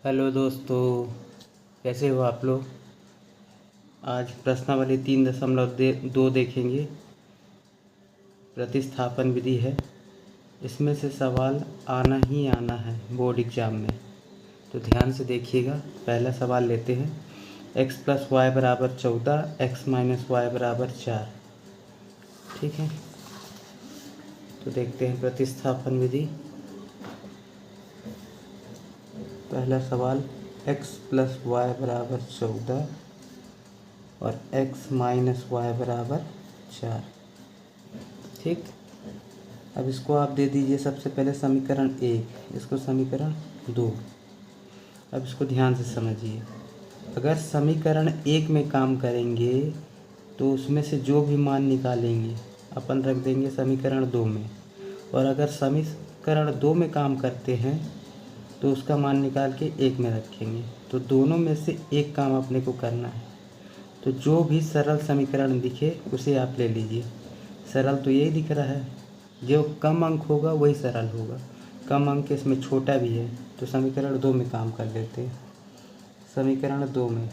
Hello दोस्तों, कैसे हो आप लोग। आज प्रश्नावली 3.2 देखेंगे। प्रतिस्थापन विधि है। इसमें से सवाल आना ही आना है बोर्ड एग्ज़ाम में, तो ध्यान से देखिएगा। पहला सवाल लेते हैं। x + y = 14, x - y = 4। ठीक है, तो देखते हैं प्रतिस्थापन विधि। पहला सवाल x + y = 14 और x - y = 4। ठीक, अब इसको आप दे दीजिए सबसे पहले समीकरण 1, इसको समीकरण 2। अब इसको ध्यान से समझिए। अगर समीकरण 1 में काम करेंगे तो उसमें से जो भी मान निकालेंगे अपन रख देंगे समीकरण 2 में, और अगर समीकरण 2 में काम करते हैं तो उसका मान निकाल के 1 में रखेंगे। तो दोनों में से एक काम अपने को करना है। तो जो भी सरल समीकरण दिखे उसे आप ले लीजिए। सरल तो यही दिख रहा है, जो कम अंक होगा वही सरल होगा। कम अंक इसमें छोटा भी है, तो समीकरण 2 में काम कर लेते हैं। समीकरण 2 में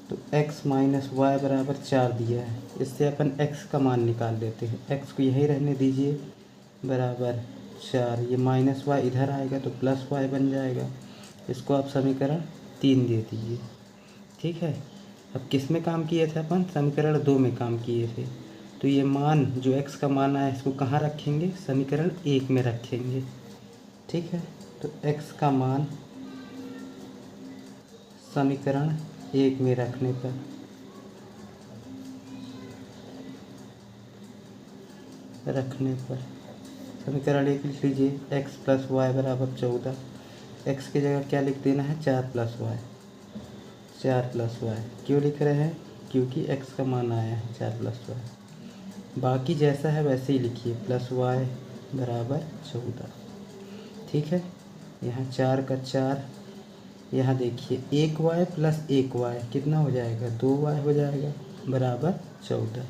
तो x - y = 4 दिया है। इससे अपन x का मान निकाल लेते हैं। x को यही रहने दीजिए, बराबर 4। ये -y इधर आएगा तो +y बन जाएगा। इसको आप समीकरण 3 दे दीजिए। ठीक है, अब किस में काम किए थे अपन? समीकरण 2 में काम किए थे। तो ये मान जो x का मान आया इसको कहाँ रखेंगे? समीकरण 1 में रखेंगे। ठीक है, तो x का मान समीकरण 1 में रखने पर समीकरण 1 लिख लीजिए। x + y = 14। x की जगह क्या लिख देना है? 4 + y। 4 + y क्यों लिख रहे हैं? क्योंकि x का मान आया है 4 + y। बाकी जैसा है वैसे ही लिखिए, +y = 14। ठीक है, यहाँ 4 का 4, यहाँ देखिए 1y + 1y कितना हो जाएगा? 2y हो जाएगा, बराबर 14।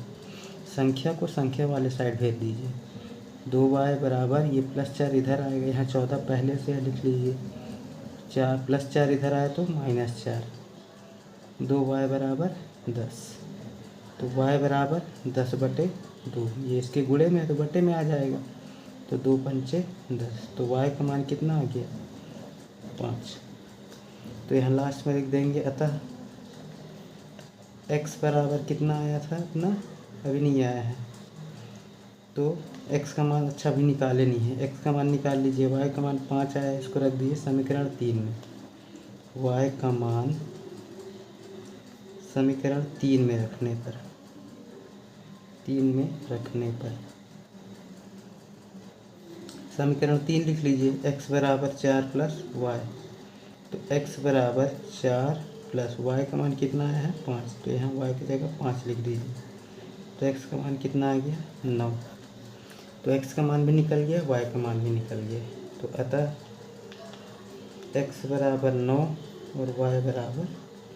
संख्या को संख्या वाले साइड भेज दीजिए। 2y बराबर, ये +4 इधर आएगा, यहाँ 14 पहले से लिख लीजिए। 4 +4 इधर आया तो -4। 2y = 10। तो y बराबर 10/2। ये इसके गुणे में है तो बटे में आ जाएगा। तो 2 × 5 = 10। तो y का मान कितना आ गया? 5। तो यहाँ लास्ट में लिख देंगे। अतः x बराबर कितना आया था अपना? अभी नहीं आया है, तो x का मान अच्छा अभी निकाले नहीं है। x का मान निकाल लीजिए। y का मान 5 आया, इसको रख दीजिए समीकरण 3 में। y का मान समीकरण 3 में रखने पर समीकरण 3 लिख लीजिए। x बराबर 4 + y। तो x बराबर 4 + y का मान कितना आया है? 5। तो यहाँ y की जगह 5 लिख दीजिए। तो x का मान कितना आ गया? 9। तो x का मान भी निकल गया, y का मान भी निकल गया। तो अतः x बराबर 9 और y बराबर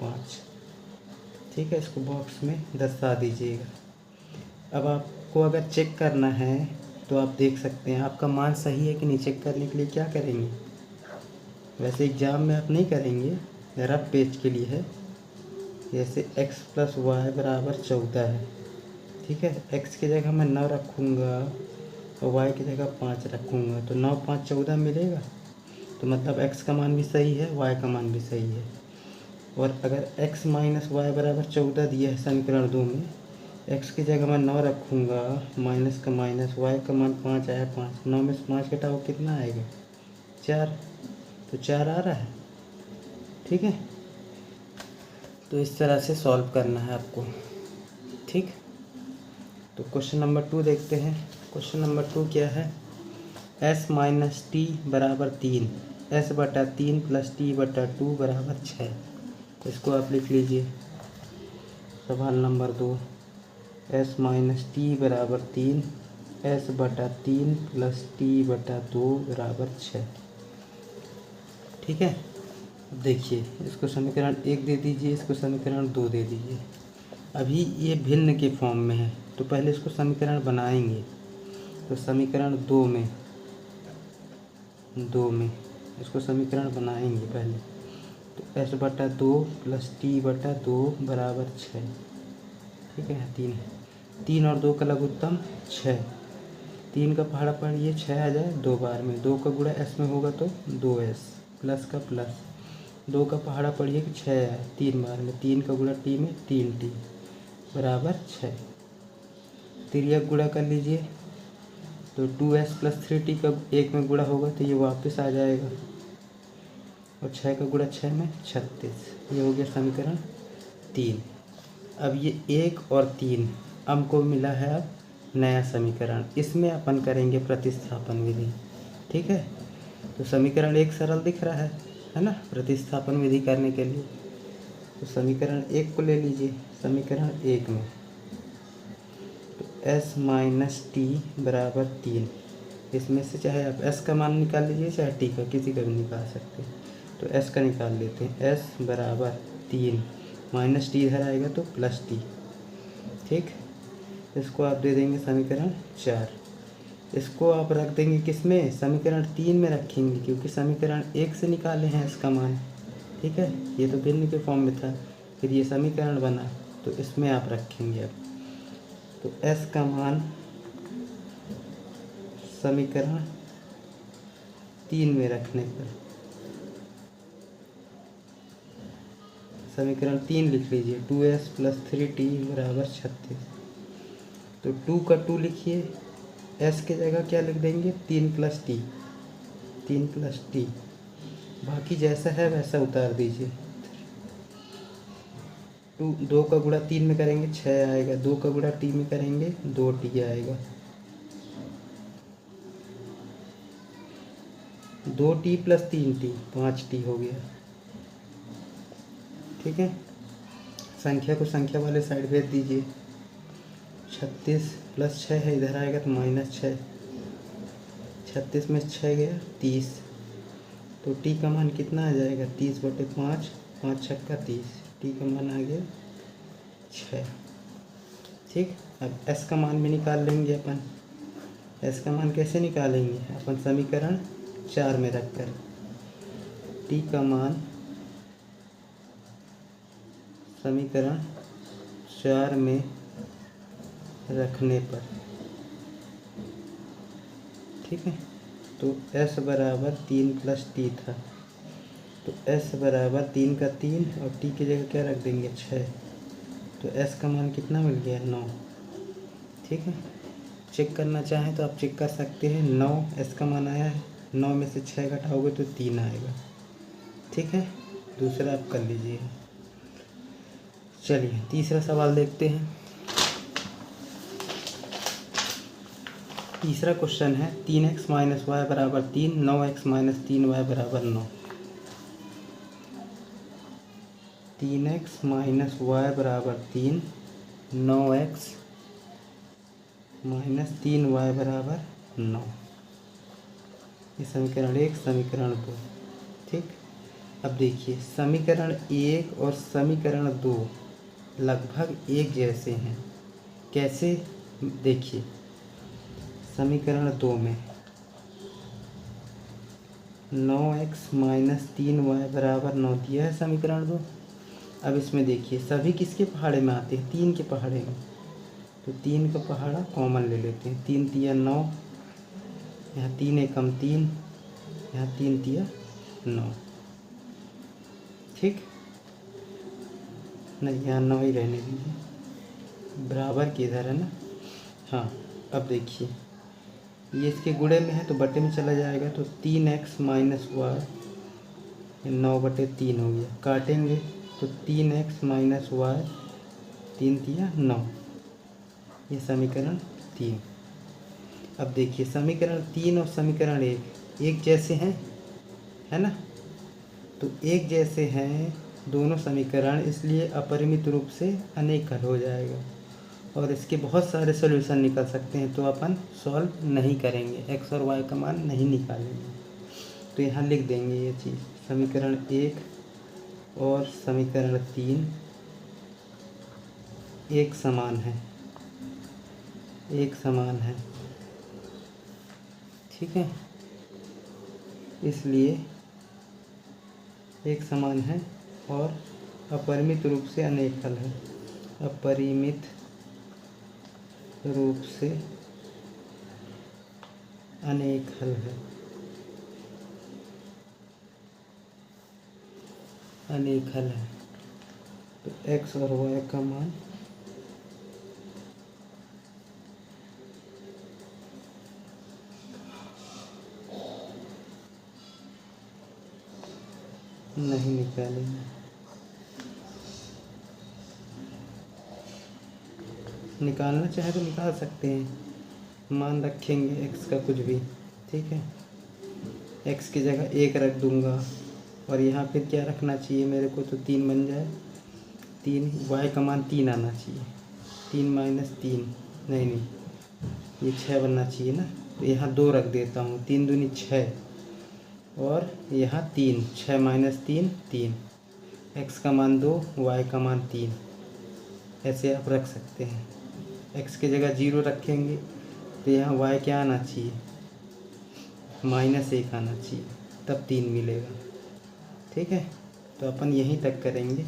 5। ठीक है, इसको बॉक्स में दर्शा दीजिएगा। अब आपको अगर चेक करना है तो आप देख सकते हैं आपका मान सही है कि नहीं। चेक करने के लिए क्या करेंगे? वैसे एग्ज़ाम में आप नहीं करेंगे, रफ पेज के लिए है। जैसे x + y = 14 है। ठीक है, x की जगह मैं 9 रखूँगा और y की जगह 5 रखूँगा, तो 9 × 5 = 14 मिलेगा। तो मतलब x का मान भी सही है, y का मान भी सही है। और अगर x - y = 14 दिया है समीकरण 2 में, x की जगह मैं 9 रखूँगा, माइनस का माइनस, y का मान 5 आया, 5। 9 में से 5 घटाओ कितना आएगा? 4। तो 4 आ रहा है। ठीक है, तो इस तरह से सॉल्व करना है आपको। ठीक, तो क्वेश्चन नंबर 2 देखते हैं। क्वेश्चन नंबर 2 क्या है? s - t = 3, s/3 + t/2 = 6। तो इसको आप लिख लीजिए। सवाल number 2, s - t = 3, s/3 + t/2 = 6। ठीक है, देखिए इसको समीकरण 1 दे दीजिए, इसको समीकरण 2 दे दीजिए। अभी ये भिन्न के फॉर्म में है, तो पहले इसको समीकरण बनाएंगे। तो समीकरण 2 में इसको समीकरण बनाएंगे पहले। तो s बटा 2 प्लस t बटा 2 बराबर 6। ठीक है, 3 और 2 का लघुत्तम 6। 3 का पहाड़ा पढ़िए 6 आ जाए 2 बार में, 2 का गुणा s में होगा तो 2s प्लस का प्लस, 2 का पहाड़ा पढ़िए कि 6 आए 3 बार में, 3 का गुणा t में 3t बराबर 6। तिर्यक गुणा कर लीजिए तो 2s प्लस 3t का 1 में गुणा होगा तो ये वापस आ जाएगा, और 6 का गुणा 6 में 36। ये हो गया समीकरण 3। अब ये 1 और 3 हमको मिला है अब नया समीकरण, इसमें अपन करेंगे प्रतिस्थापन विधि। ठीक है, तो समीकरण 1 सरल दिख रहा है ना, प्रतिस्थापन विधि करने के लिए। तो समीकरण 1 को ले लीजिए। समीकरण 1 में तो s माइनस टी बराबर 3, इसमें से चाहे आप s का मान निकाल लीजिए चाहे t का, किसी का भी निकाल सकते हैं। तो s का निकाल लेते हैं, s बराबर 3 माइनस टी इधर आएगा तो प्लस टी। ठीक, इसको आप दे देंगे समीकरण 4। इसको आप रख देंगे किस में, समीकरण 3 में रखेंगे, क्योंकि समीकरण 1 से निकाले हैं इसका मान। ठीक है, ये तो भिन्न के फॉर्म में था, फिर ये समीकरण बना तो इसमें आप रखेंगे। अब तो s का मान समीकरण 3 में रखने पर समीकरण 3 लिख लीजिए, 2s प्लस 3t बराबर 36। तो 2 का 2 लिखिए, s की जगह क्या लिख देंगे 3 प्लस टी, 3 प्लस टी, बाकी जैसा है वैसा उतार दीजिए। 2 का गुणा 3 में करेंगे 6 आएगा, 2 का गुणा t में करेंगे 2t आएगा, 2t प्लस 3t 5t हो गया। ठीक है, संख्या को संख्या वाले साइड भेज दीजिए। 36 प्लस 6 है, इधर आएगा तो माइनस 6, 36 में 6 गया 30, तो t का मान कितना आ जाएगा 30 बटे 5, 5 छक्का 30, t का मान आ गया 6। ठीक, अब s का मान भी निकाल लेंगे अपन। s का मान कैसे निकालेंगे अपन, समीकरण 4 में रखकर। t का मान समीकरण 4 में रखने पर, ठीक है, तो s बराबर 3 प्लस टी था, तो s बराबर 3 का 3 और t की जगह क्या रख देंगे 6, तो s का मान कितना मिल गया 9। ठीक है, चेक करना चाहें तो आप चेक कर सकते हैं, 9 s का मान आया है, 9 में से 6 घटाओगे तो 3 आएगा। ठीक है, दूसरा आप कर लीजिए। चलिए तीसरा सवाल देखते हैं। तीसरा क्वेश्चन है 3x माइनस वाई बराबर 3, 9x माइनस 3y बराबर 9। 3x माइनस वाई बराबर 3, 9x माइनस 3y बराबर 9। ये समीकरण 1, समीकरण 2। ठीक, अब देखिए समीकरण 1 और समीकरण 2 लगभग एक जैसे हैं। कैसे, देखिए समीकरण 2 में 9x माइनस 3y बराबर 9 दिया है समीकरण 2। अब इसमें देखिए सभी किसके पहाड़े में आते हैं, 3 के पहाड़े में, तो 3 का पहाड़ा कॉमन ले लेते हैं, 3 तिया 9, यहाँ 3 एकम 3, यहाँ 3 तिया 9। ठीक, नहीं यहाँ 9 ही रहने दीजिए, बराबर की इधर है ना। हाँ, अब देखिए ये इसके गुणे में है तो बटे में चला जाएगा, तो 3x माइनस वाई 9 बटे 3 हो गया, काटेंगे तो 3x माइनस वाई 3 तिया 9, ये समीकरण 3। अब देखिए समीकरण 3 और समीकरण 1 एक जैसे हैं, है ना, तो एक जैसे हैं दोनों समीकरण, इसलिए अपरिमित रूप से अनेक हल हो जाएगा और इसके बहुत सारे सॉल्यूशन निकल सकते हैं, तो अपन सॉल्व नहीं करेंगे, x और y का मान नहीं निकालेंगे। तो यहाँ लिख देंगे ये चीज़, समीकरण 1 और समीकरण 3 एक समान है, एक समान है। ठीक है, इसलिए एक समान है और अपरिमित रूप से अनेक हल है। अपरिमित रूप से अनेक हल है। अनेक हल है तो x और y का मान नहीं निकालेंगे। निकालना चाहे तो निकाल सकते हैं, मान रखेंगे x का कुछ भी, ठीक है। x की जगह 1 रख दूंगा और यहाँ फिर क्या रखना चाहिए मेरे को, तो 3 बन जाए। 3 y का मान 3 आना चाहिए। 3 माइनस 3 नहीं, ये 6 बनना चाहिए ना, तो यहाँ 2 रख देता हूँ। 3 दूनी 6 और यहाँ 3, 6 माइनस 3 3। x का मान 2, y का मान 3, ऐसे आप रख सकते हैं। x की जगह 0 रखेंगे तो यहाँ y क्या आना चाहिए, -1 आना चाहिए, तब 3 मिलेगा, ठीक है। तो अपन यहीं तक करेंगे,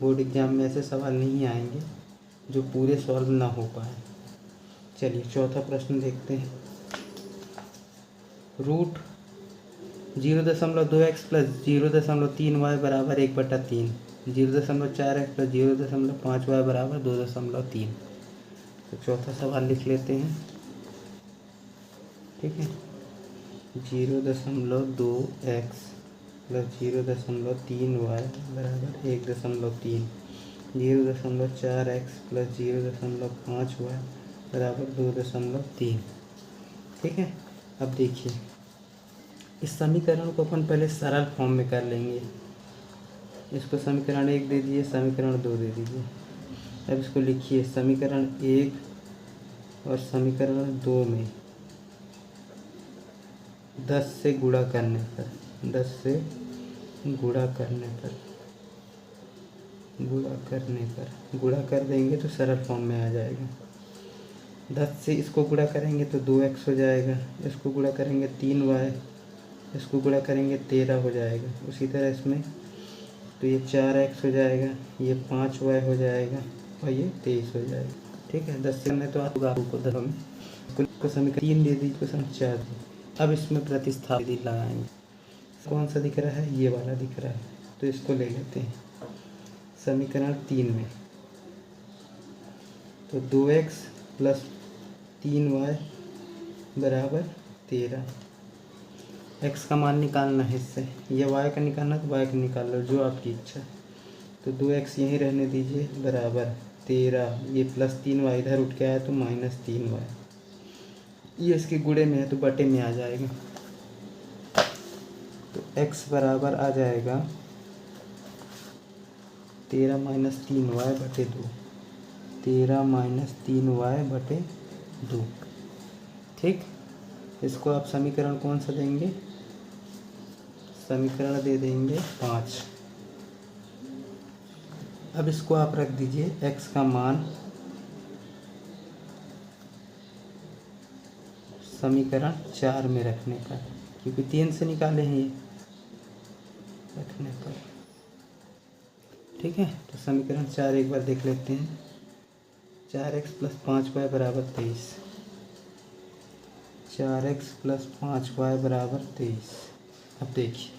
बोर्ड एग्जाम में ऐसे सवाल नहीं आएंगे जो पूरे सॉल्व ना हो पाए। चलिए चौथा प्रश्न देखते हैं। रूट 0.2x प्लस 0.3y बराबर 1/3, 0.4x प्लस 0.5y बराबर 2.3। तो चौथा सवाल लिख लेते हैं, ठीक है। 0.2x प्लस 0.3y बराबर 1.3, 0.4x प्लस 0.5y बराबर 2.3, ठीक है। अब देखिए, इस समीकरण को अपन पहले सरल फॉर्म में कर लेंगे। इसको समीकरण 1 दे दीजिए, समीकरण 2 दे दीजिए। अब इसको लिखिए, समीकरण 1 और समीकरण 2 में 10 से गुणा करने पर, 10 से गुणा करने पर, गुणा कर देंगे तो सरल फॉर्म में आ जाएगा। 10 से इसको गुणा करेंगे तो 2x हो जाएगा, इसको गुणा करेंगे 3y, इसको गुणा करेंगे 13 हो जाएगा। उसी तरह इसमें तो ये 4x हो जाएगा, ये 5y हो जाएगा और ये 23 हो जाएगा, ठीक है। 10 से मैं तो आपको 10 में इसको समीकरण 3 दे दी, इसको समीकरण 4 दी। अब इसमें प्रतिस्थापित लगाएंगे। कौन सा दिख रहा है, ये वाला दिख रहा है, तो इसको ले लेते हैं समीकरण 3 में। तो 2x प्लस 3y बराबर 13। x का मान निकालना है इससे, ये y का निकालना तो y का निकाल लो, जो आपकी इच्छा। तो 2x यहीं रहने दीजिए बराबर 13, ये प्लस 3y इधर उठ के आया तो -3y, ये इसके गुणे में है तो बटे में आ जाएगा। तो x बराबर आ जाएगा 13 माइनस 3y बटे 2, 13 माइनस 3y बटे 2, ठीक। इसको आप समीकरण कौन सा देंगे, समीकरण दे देंगे 5। अब इसको आप रख दीजिए x का मान समीकरण 4 में रखने पर, क्योंकि 3 से निकाले हैं ये, रखने पर, ठीक है। तो समीकरण 4 एक बार देख लेते हैं। 4x प्लस 5y बराबर 23, 4x प्लस 5y बराबर 23। अब देखिए,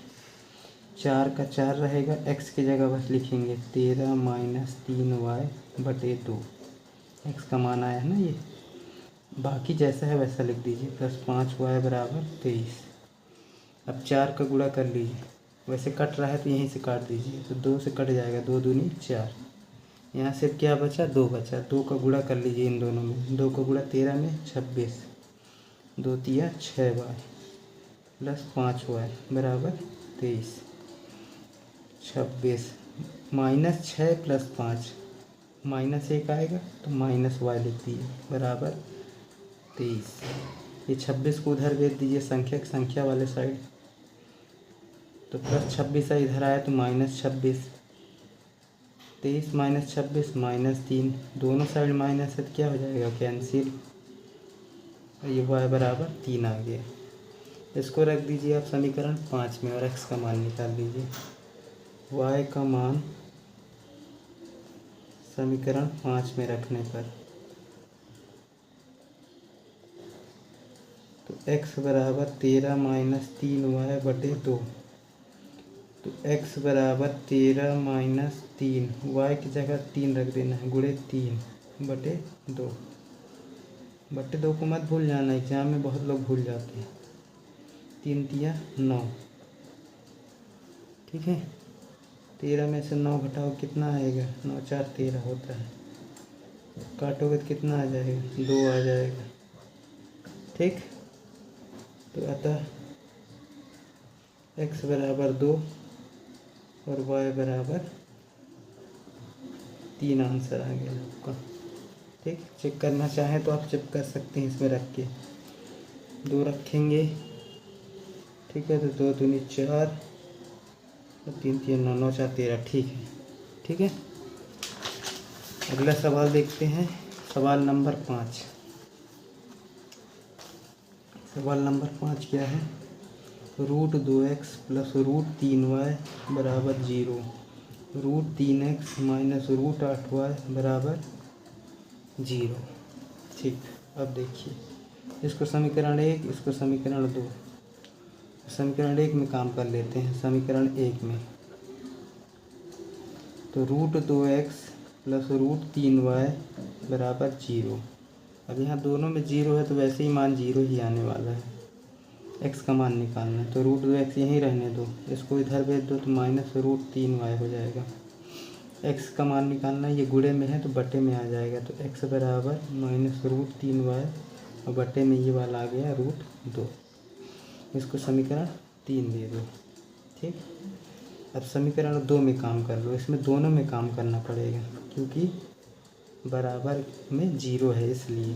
4 का 4 रहेगा, x की जगह बस लिखेंगे 13 माइनस 3y बटे 2, x का मान आया है ना ये, बाकी जैसा है वैसा लिख दीजिए, प्लस 5y बराबर 23। अब 4 का गुणा कर लीजिए, वैसे कट रहा है तो यहीं से काट दीजिए, तो 2 से कट जाएगा, 2 दूनी 4, यहाँ से क्या बचा, 2 बचा। 2 का गुणा कर लीजिए इन दोनों में, 2 का गुणा 13 में 26, 2 तिया 6y प्लस 5y बराबर 23। 26 माइनस 6 प्लस 5, -1 आएगा तो -y लिख दिए बराबर 23। ये 26 को उधर भेज दीजिए संख्या वाले साइड, तो प्लस 26 इधर आया तो -26, 23 माइनस 26 -3, दोनों साइड माइनस है तो क्या हो जाएगा, कैंसिल, और ये y बराबर 3 आ गया। इसको रख दीजिए आप समीकरण 5 में और x का मान निकाल लीजिए। y का मान समीकरण 5 में रखने पर, तो x बराबर 13 माइनस 3y बटे 2। तो x बराबर 13 माइनस 3, y की जगह 3 रख देना है, गुणे 3 बटे 2। बटे 2 को मत भूल जाना, एग्जाम में बहुत लोग भूल जाते हैं। 3 तिया 9, ठीक है। 13 में से 9 घटाओ, कितना आएगा? 9 4 13 होता है। काटोगे तो कितना आ जाएगा? 2 आ जाएगा, ठीक। तो अतः x बराबर 2 और y बराबर 3 आंसर आ गया आपका, ठीक। चेक करना चाहें तो आप चेक कर सकते हैं, इसमें रख के 2 रखेंगे, ठीक है। तो 2 दूनी 4 और 3 3 9, 9 4 13, ठीक है, ठीक है। अगला सवाल देखते हैं, सवाल नंबर 5। सवाल नंबर 5 क्या है? √2x प्लस √3y बराबर 0, √3x माइनस √8y बराबर 0, ठीक। अब देखिए, इसको समीकरण 1, इसको समीकरण 2। समीकरण 1 में काम कर लेते हैं। समीकरण 1 में तो √2x प्लस √3y बराबर 0। अब यहाँ दोनों में 0 है तो वैसे ही मान 0 ही आने वाला है। x का मान निकालना है, तो √2x यहीं रहने दो, इसको इधर भेज दो तो माइनस √3y हो जाएगा। x का मान निकालना है, ये गुणे में है तो बटे में आ जाएगा, तो x बराबर माइनस √3y और बटे में ये वाला आ गया √2। इसको समीकरण 3 दे दो, ठीक। अब समीकरण 2 में काम कर लो, इसमें दोनों में काम करना पड़ेगा क्योंकि बराबर में 0 है, इसलिए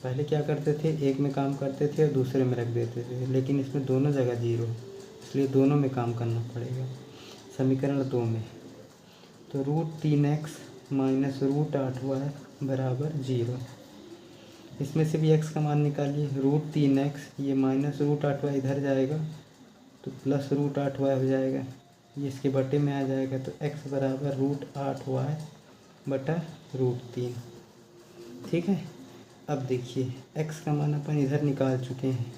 पहले क्या करते थे, एक में काम करते थे और दूसरे में रख देते थे, लेकिन इसमें दोनों जगह 0 है, इसलिए दोनों में काम करना पड़ेगा। समीकरण 2 में तो √3x माइनस √8y बराबर 0, इसमें से भी x का मान निकालिए। √3x, ये माइनस √8y इधर जाएगा तो प्लस √8y हो जाएगा, ये इसके बटे में आ जाएगा, तो x बराबर √8y बटा √3, ठीक है। अब देखिए, x का मान अपन इधर निकाल चुके हैं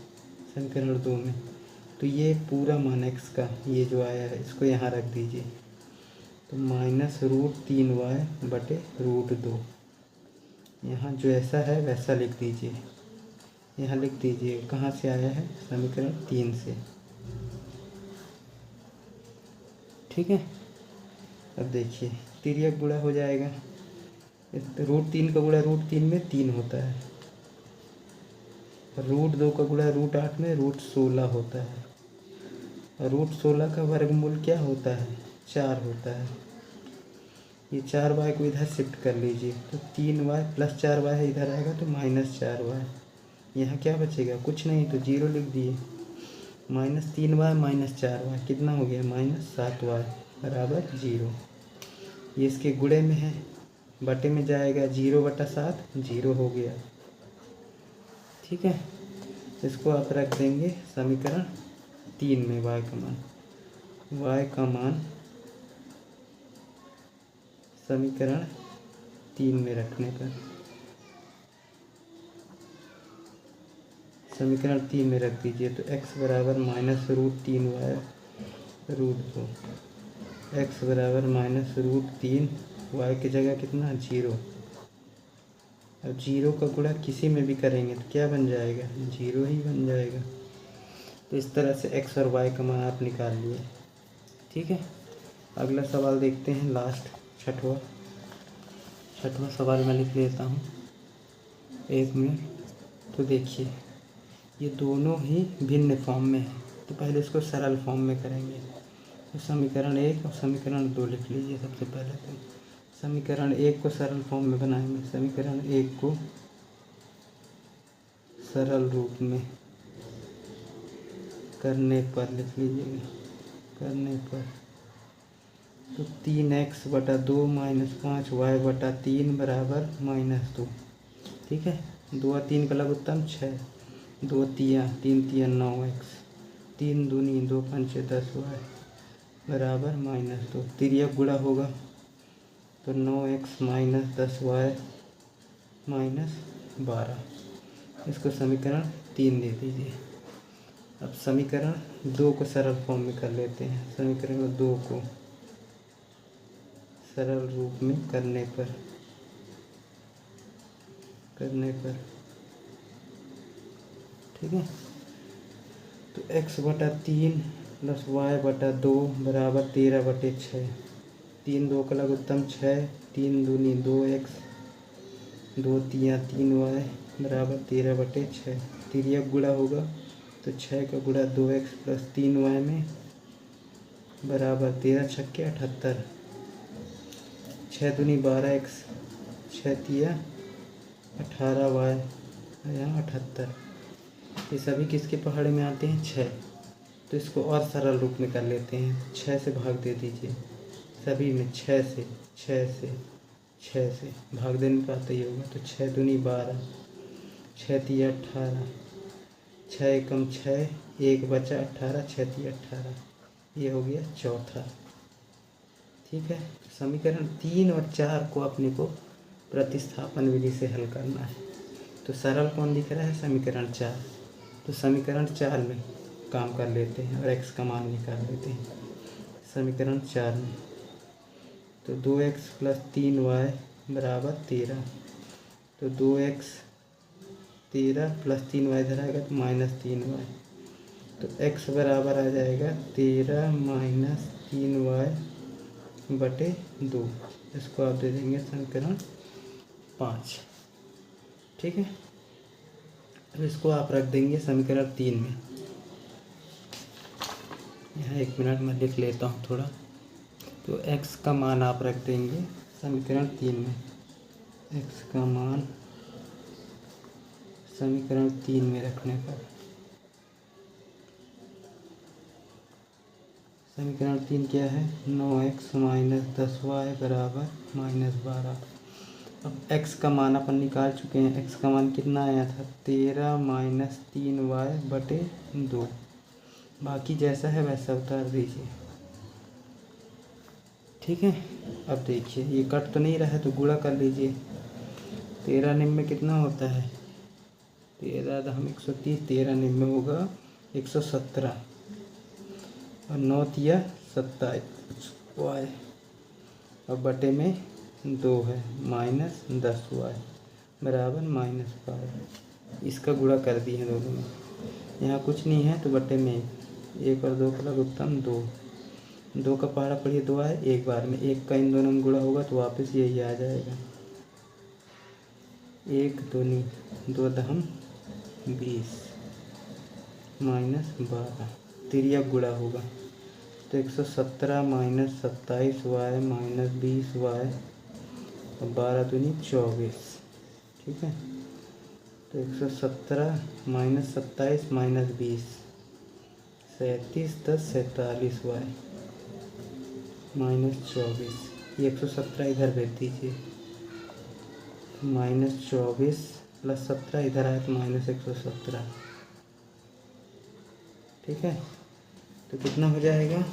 समीकरण 2 में, तो ये पूरा मान x का ये जो आया है इसको यहाँ रख दीजिए, तो माइनस √3y बटे √2। यहाँ जो ऐसा है वैसा लिख दीजिए, यहाँ लिख दीजिए। कहाँ से आया है? समीकरण 3 से, ठीक है। अब देखिए, तिर्यक गुणा हो जाएगा, √3 का गुणा √3 में 3 होता है, √2 का गुणा √8 में √16 होता है, और √16 का वर्गमूल क्या होता है? 4 होता है। ये 4y को इधर शिफ्ट कर लीजिए, तो 3y प्लस 4y इधर आएगा तो माइनस 4y। यहाँ क्या बचेगा? कुछ नहीं, तो 0 लिख दिए। माइनस 3y माइनस 4y कितना हो गया? माइनस 7y बराबर 0। ये इसके गुणे में है, बटे में जाएगा, 0 बटा 7 0 हो गया, ठीक है। इसको आप रख देंगे समीकरण 3 में, y का मान समीकरण 3 में रखने पर, समीकरण 3 में रख दीजिए, तो x बराबर माइनस √3y √2, x बराबर माइनस √3, y की जगह कितना? 0। अब 0 का गुणा किसी में भी करेंगे तो क्या बन जाएगा? 0 ही बन जाएगा। तो इस तरह से x और y का मान आप निकाल लिए, ठीक है। अगला सवाल देखते हैं, लास्ट छठवां सवाल मैं लिख लेता हूँ 1 मिनट। तो देखिए, ये दोनों ही भिन्न फॉर्म में है, तो पहले इसको सरल फॉर्म में करेंगे। तो समीकरण 1 और समीकरण 2 लिख लीजिए। सबसे पहले तो समीकरण 1 को सरल फॉर्म में बनाएंगे। समीकरण 1 को सरल रूप में करने पर लिख लीजिएगा, करने पर तो 3x बटा 2 माइनस 5y बटा 3 बराबर -2, ठीक है। 2 और 3 का लघुत्तम 6, 2 3 9x, 3 दूनी 2 पंचे 10y, बराबर -2। तिर्यक गुणा होगा तो 9x माइनस 10y माइनस 12। इसको समीकरण 3 दे दीजिए। अब समीकरण 2 को सरल फॉर्म में कर लेते हैं। समीकरण 2 को सरल रूप में करने पर ठीक है, तो x/3 प्लस y/2 बराबर 13/6। 3 2 का लघुत्तम 6, 3 दूनी 2x, 2 3 3y बराबर 13/6। तिर्यक गुणा होगा तो 6 का गुणा 2x प्लस 3y में बराबर 13 छक्के 78, 6 दूनी 12x, 6 तिया 18y, यहाँ 78। ये सभी किसके पहाड़े में आते हैं? 6। तो इसको और सरल रूप में कर लेते हैं। 6 से भाग दे दीजिए सभी में, 6 से भाग देने पर आता ही होगा। तो 6 दूनी 12, 6 तिया 18, 6 एकम 6, 1 बचा 18, 6 तिया 18। ये हो गया चौथा। ठीक है, समीकरण 3 और 4 को अपने को प्रतिस्थापन विधि से हल करना है। तो सरल कौन दिख रहा है? समीकरण 4। तो समीकरण 4 में काम कर लेते हैं और x का मान निकाल लेते हैं। समीकरण 4 में तो 2x प्लस 3y बराबर 13। तो 2x 13 प्लस 3y इधर आएगा तो -3y। तो x बराबर आ जाएगा 13 माइनस 3y/2। इसको आप दे देंगे समीकरण 5। ठीक है, अब इसको आप रख देंगे समीकरण 3 में। यहाँ 1 मिनट में लिख लेता हूँ थोड़ा। तो x का मान आप रख देंगे समीकरण 3 में। x का मान समीकरण 3 में रखने पर समीकरण 3 क्या है? 9x माइनस 10y बराबर -12। अब x का मान अपन निकाल चुके हैं। x का मान कितना आया था? 13 माइनस 3y/2। बाकी जैसा है वैसा उतार दीजिए। ठीक है, अब देखिए ये कट तो नहीं रहा है तो गुणा कर लीजिए। 13 निम्न में कितना होता है? 13 दहम 130, 13 निम्न में होगा 117 और 9 तिया 27 y और बटे में 2 है -10y बराबर -5। इसका गुणा कर दिए हैं दोनों में। यहाँ कुछ नहीं है तो बटे में 1 और 2 का लघुत्तम 2। 2 का पहाड़ा पढ़िए 2 आए एक बार में। 1 का इन दोनों में गुणा होगा तो वापस यही आ जाएगा। 1 दूनी 2 दहम 20 -12। तिर्यक गुणा होगा तो 117 माइनस 27y माइनस 20y और 12 दूनी 24। ठीक है, तो 117 माइनस 27 माइनस 20 37 10 47y -24। ये 117 इधर भेज दीजिए। -24 प्लस 17 इधर आए तो -117। ठीक है, तो कितना हो जाएगा?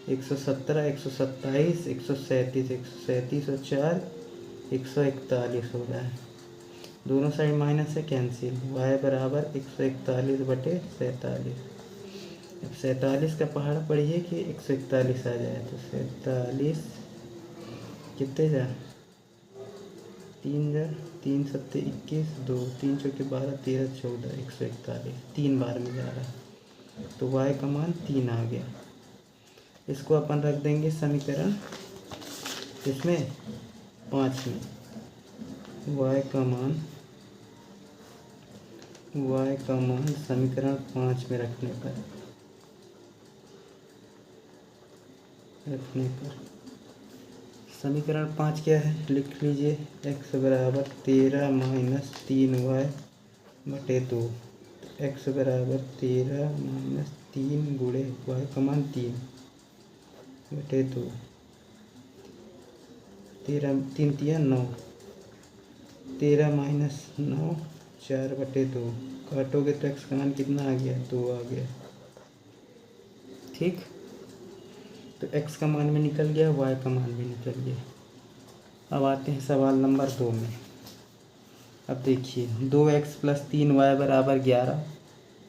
117 127 137 137 और 4 141 हो रहा है। दोनों साइड माइनस है, कैंसिल। y बराबर 141/47। अब 47 का पहाड़ा पढ़िए कि 141 आ जाए तो 47 कितने जा 3 जा 3 7 21 2 3 चौके 12 13 14 141 3 बार में जा रहा है तो y का मान 3 आ गया। इसको अपन रख देंगे समीकरण इसमें 5 में। y का मान समीकरण 5 में रखने पर समीकरण 5 क्या है? लिख लीजिए। x बराबर 13 माइनस 3y/2। x बराबर 13 माइनस 3 गुणे y का मान 3/2। 13 3 तिया 9, 13 माइनस 9 4/2। काटोगे तो x का मान कितना आ गया? 2 आ गया। ठीक, तो x का मान भी निकल गया, y का मान भी निकल गया। अब आते हैं सवाल नंबर 2 में। अब देखिए 2x + 3y = 11,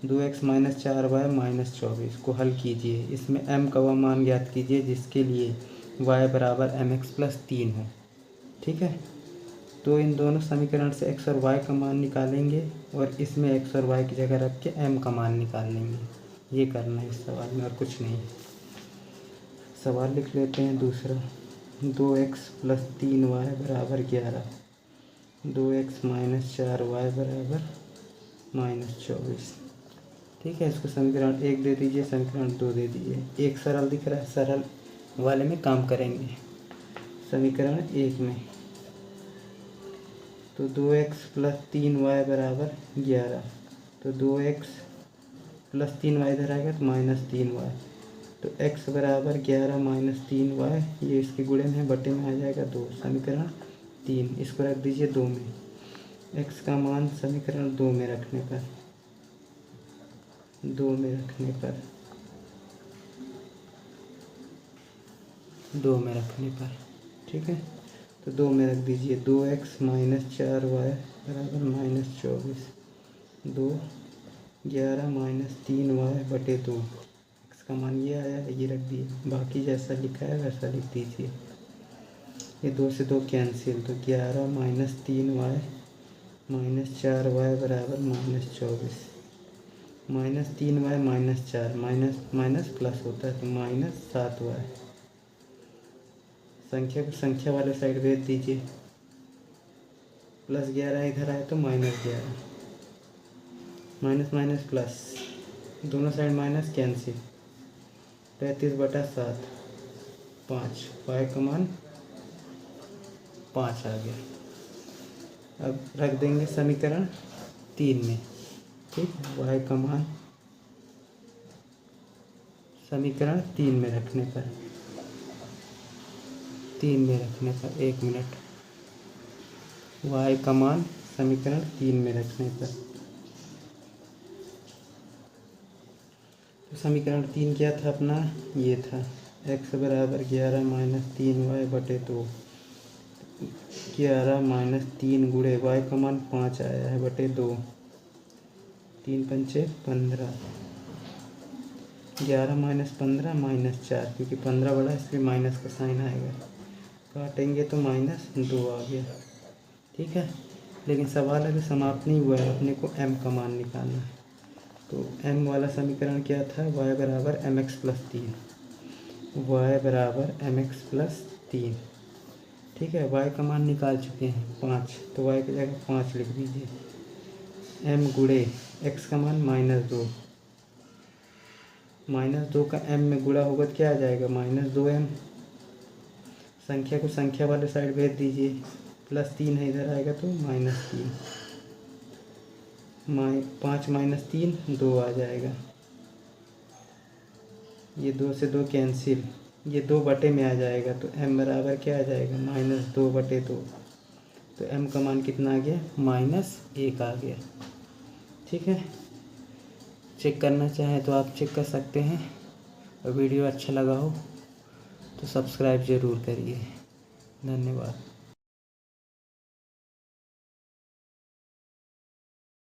2x - 4y - 24 को हल कीजिए। इसमें m का वह मान ज्ञात कीजिए जिसके लिए y = mx + 3 हो। ठीक है, तो इन दोनों समीकरण से x और y का मान निकालेंगे और इसमें x और y की जगह रख के m का मान निकाल लेंगे। ये करना है इस सवाल में और कुछ नहीं। सवाल लिख लेते हैं दूसरा। 2x + 3y = 11, 2x - 4y = -24। ठीक है, इसको समीकरण 1 दे दीजिए, समीकरण 2 दे दीजिए। एक सरल दिख रहा है, सरल वाले में काम करेंगे। समीकरण 1 में तो 2x + 3y = 11, तो 2x + 3y इधर आएगा तो -3y, तो x = 11 - 3y, ये इसके गुणे में बटे में आ जाएगा 2। समीकरण 3 इसको रख दीजिए 2 में। x का मान समीकरण 2 में रखने पर, 2 में रखने पर, 2 में रखने पर, ठीक है, तो 2 में रख दीजिए। 2x - 4y = -24, 2 11 - 3y बटे 2। x का मान ये आया है, ये रख दिए। बाकी जैसा लिखा है वैसा लिख दीजिए। ये 2 से 2 कैंसिल, तो 11 - 3y - 4y = -24, -3y - 4, minus plus होता है तो -7y। संख्या को संख्या वाले साइड भेज दीजिए। +11 इधर आए तो -11, माइनस प्लस, दोनों साइड माइनस कैंसिल, 35/7, 5, y का मान 5 आ गया। अब रख देंगे समीकरण 3 में। ठीक, y का मान समीकरण 3 में रखने पर, 3 में रखने पर, 1 मिनट, y का मान समीकरण 3 में रखने पर, तो समीकरण 3 क्या था अपना, ये था x = 11 - 3y बटे 2, 11 - 3 गुणे y का मान 5 आया है बटे 2, 3 पंचे 15, 11 - 15 -4, क्योंकि 15 बड़ा इसलिए माइनस का साइन आएगा, काटेंगे तो -2 आ गया। ठीक है, लेकिन सवाल अभी समाप्त नहीं हुआ है, अपने को m का मान निकालना है। तो m वाला समीकरण क्या था, y = mx + 3, y = mx + 3। ठीक है, y का मान निकाल चुके हैं 5, तो y की जगह 5 लिख दीजिए। m गुणे x का मान -2, -2 का m में गुणा होगा तो क्या आ जाएगा, -2m। संख्या को संख्या वाले साइड भेज दीजिए, +3 है इधर आएगा तो -3, 5 - 3 2 आ जाएगा। ये 2 से 2 कैंसिल, ये 2 बटे में आ जाएगा, तो m बराबर क्या आ जाएगा, -2 बटे 2, तो m का मान कितना आ गया, -1 आ गया। ठीक है, चेक करना चाहें तो आप चेक कर सकते हैं, और वीडियो अच्छा लगा हो तो सब्सक्राइब ज़रूर करिए। धन्यवाद।